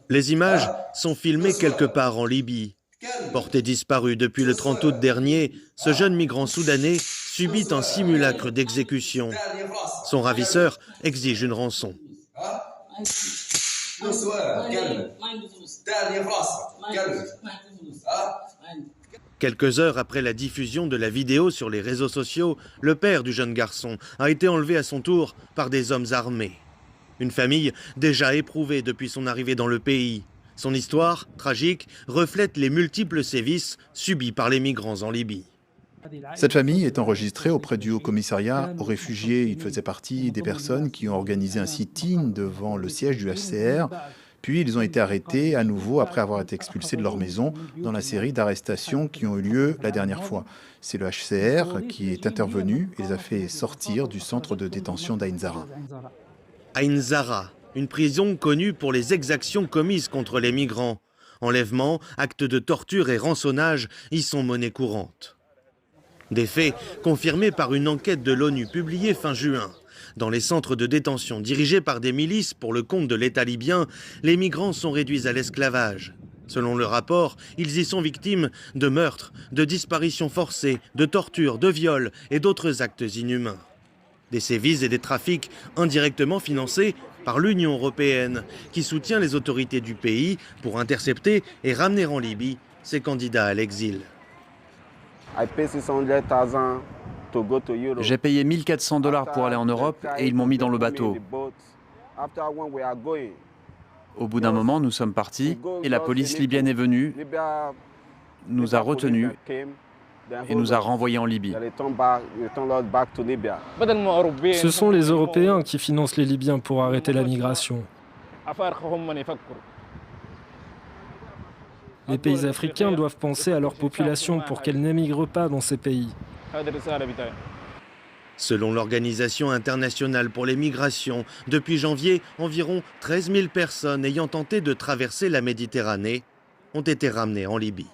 Les images sont filmées quelque part en Libye. Porté disparu depuis le 30 août dernier, ce jeune migrant soudanais subit un simulacre d'exécution. Son ravisseur exige une rançon. Quelques heures après la diffusion de la vidéo sur les réseaux sociaux, le père du jeune garçon a été enlevé à son tour par des hommes armés. Une famille déjà éprouvée depuis son arrivée dans le pays. Son histoire, tragique, reflète les multiples sévices subis par les migrants en Libye. Cette famille est enregistrée auprès du Haut-Commissariat aux réfugiés. Il faisait partie des personnes qui ont organisé un sit-in devant le siège du HCR. Puis ils ont été arrêtés à nouveau après avoir été expulsés de leur maison dans la série d'arrestations qui ont eu lieu la dernière fois. C'est le HCR qui est intervenu et les a fait sortir du centre de détention d'Ain Zara. Ain Zara, une prison connue pour les exactions commises contre les migrants. Enlèvements, actes de torture et rançonnage y sont monnaie courante. Des faits confirmés par une enquête de l'ONU publiée fin juin. Dans les centres de détention dirigés par des milices pour le compte de l'État libyen, les migrants sont réduits à l'esclavage. Selon le rapport, ils y sont victimes de meurtres, de disparitions forcées, de tortures, de viols et d'autres actes inhumains. Des sévices et des trafics indirectement financés par l'Union européenne, qui soutient les autorités du pays pour intercepter et ramener en Libye ses candidats à l'exil. J'ai payé 1 400 $ pour aller en Europe et ils m'ont mis dans le bateau. Au bout d'un moment, nous sommes partis et la police libyenne est venue, nous a retenus et nous a renvoyés en Libye. Ce sont les Européens qui financent les Libyens pour arrêter la migration. Les pays africains doivent penser à leur population pour qu'elle n'émigre pas dans ces pays. Selon l'Organisation internationale pour les migrations, depuis janvier, environ 13 000 personnes ayant tenté de traverser la Méditerranée ont été ramenées en Libye.